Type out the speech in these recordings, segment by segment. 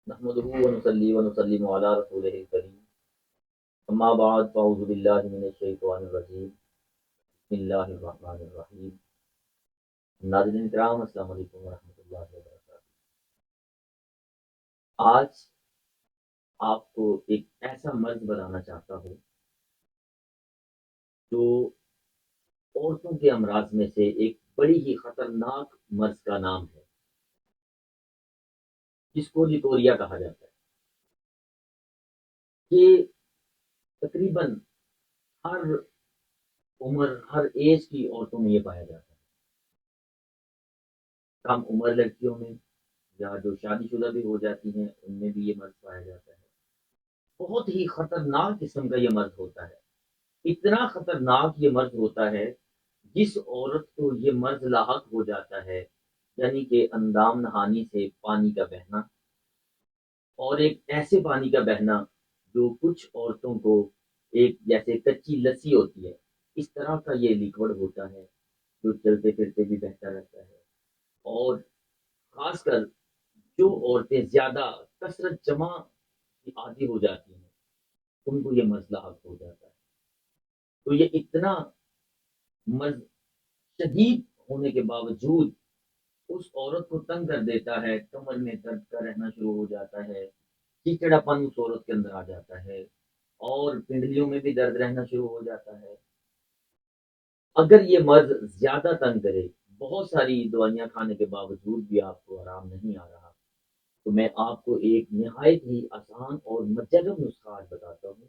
نحمده ونصلي ونسلم على رسوله الكريم اما بعد فاعوذ بالله من الشیطان الرجیم بسم اللہ الرحمن الرحیم ناظرین کرام السلام علیکم ورحمۃ اللہ وبرکاتہ۔ آج آپ کو ایک ایسا مرض بتانا چاہتا ہوں جو عورتوں کے امراض میں سے ایک بڑی ہی خطرناک مرض کا نام ہے جس کو لیکوریا کہا جاتا ہے۔ یہ تقریباً ہر عمر ہر ایج کی عورتوں میں یہ پایا جاتا ہے، کم عمر لڑکیوں میں یا جو شادی شدہ بھی ہو جاتی ہیں ان میں بھی یہ مرض پایا جاتا ہے۔ بہت ہی خطرناک قسم کا یہ مرض ہوتا ہے، اتنا خطرناک یہ مرض ہوتا ہے جس عورت کو یہ مرض لاحق ہو جاتا ہے، یعنی کہ اندام نہانی سے پانی کا بہنا، اور ایک ایسے پانی کا بہنا جو کچھ عورتوں کو ایک جیسے کچی لسی ہوتی ہے اس طرح کا یہ لیکوڈ ہوتا ہے جو چلتے پھرتے بھی بہتا رہتا ہے۔ اور خاص کر جو عورتیں زیادہ کثرت جمع کی عادی ہو جاتی ہیں ان کو یہ مسئلہ حق ہو جاتا ہے۔ تو یہ اتنا مرض شدید ہونے کے باوجود اس عورت کو تنگ کر دیتا ہے، کمر میں درد کا رہنا شروع ہو جاتا ہے، چچڑا پن اس عورت کے اندر آ جاتا ہے اور پنڈلیوں میں بھی درد رہنا شروع ہو جاتا ہے۔ اگر یہ مرض زیادہ تنگ کرے، بہت ساری دوائیاں کھانے کے باوجود بھی آپ کو آرام نہیں آ رہا، تو میں آپ کو ایک نہایت ہی آسان اور مجرب نسخہ آج بتاتا ہوں،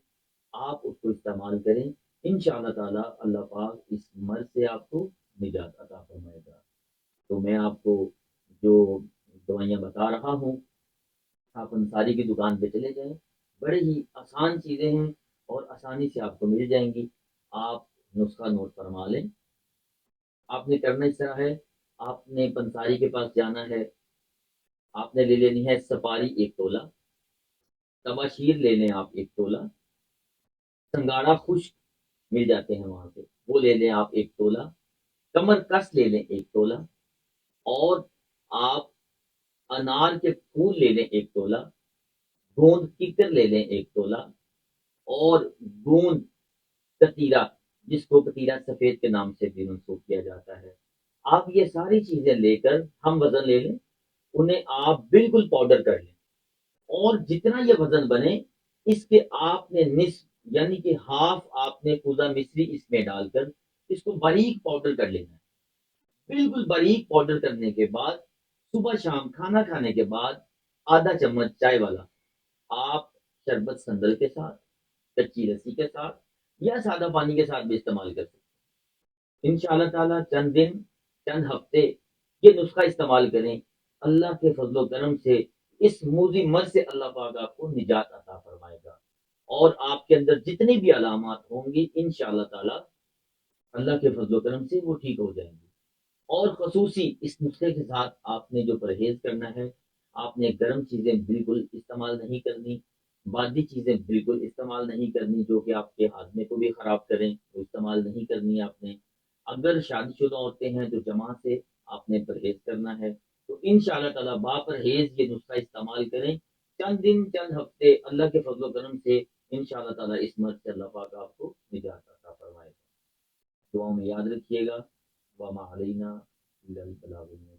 آپ اس کو استعمال کریں، انشاءاللہ تعالی اللہ پاک اس مرض سے آپ کو نجات عطا فرمائے گا۔ تو میں آپ کو جو دوائیاں بتا رہا ہوں آپ انصاری کی دکان پہ چلے جائیں، بڑے ہی آسان چیزیں ہیں اور آسانی سے آپ کو مل جائیں گی۔ آپ نسخہ نوٹ فرما لیں۔ آپ نے کرنا اس طرح ہے، آپ نے پنساری کے پاس جانا ہے، آپ نے لے لینی ہے سپاری 1 تولہ، تباشیر لے لیں آپ 1 تولہ، سنگاڑا خشک مل جاتے ہیں وہاں سے وہ لے لیں آپ 1 تولہ، کمر کس لے لیں 1 تولہ، اور آپ انار کے پھول لے لیں 1 تولہ، گوند ککر لے لیں 1 تولہ، اور گوند کتیرا جس کو کتیرا سفید کے نام سے بھی منسوخ کیا جاتا ہے، آپ یہ ساری چیزیں لے کر ہم وزن لے لیں، انہیں آپ بالکل پاؤڈر کر لیں، اور جتنا یہ وزن بنے اس کے آپ نے نصف یعنی کہ ہاف آپ نے کوزہ مصری اس میں ڈال کر اس کو باریک پاؤڈر کر لینا ہے۔ بالکل باریک پاؤڈر کرنے کے بعد صبح شام کھانا کھانے کے بعد آدھا چمچ چائے والا آپ شربت سندل کے ساتھ، کچی لسی کے ساتھ یا سادہ پانی کے ساتھ بھی استعمال کر سکتے ہیں۔ ان شاء اللہ تعالیٰ چند دن چند ہفتے یہ نسخہ استعمال کریں، اللہ کے فضل و کرم سے اس موذی مرض سے اللہ پاک آپ کو نجات عطا فرمائے گا، اور آپ کے اندر جتنی بھی علامات ہوں گی ان شاء اللہ تعالیٰ اللہ کے فضل و کرم سے وہ ٹھیک ہو جائیں گی۔ اور خصوصی اس نسخے کے ساتھ آپ نے جو پرہیز کرنا ہے، آپ نے گرم چیزیں بالکل استعمال نہیں کرنی، بادی چیزیں بالکل استعمال نہیں کرنی جو کہ آپ کے ہاضمے کو بھی خراب کریں، وہ استعمال نہیں کرنی آپ نے۔ اگر شادی شدہ عورتیں ہیں تو جماع سے آپ نے پرہیز کرنا ہے، تو ان شاء اللہ تعالیٰ با پرہیز یہ نسخہ استعمال کریں، چند دن چند ہفتے اللہ کے فضل و کرم سے ان شاء اللہ تعالیٰ اس مرض سے اللہ پاک آپ کو نجات عطا فرمائے گا۔ دعاؤں میں یاد رکھیے گا، وما علینا الا البلاغ المبین۔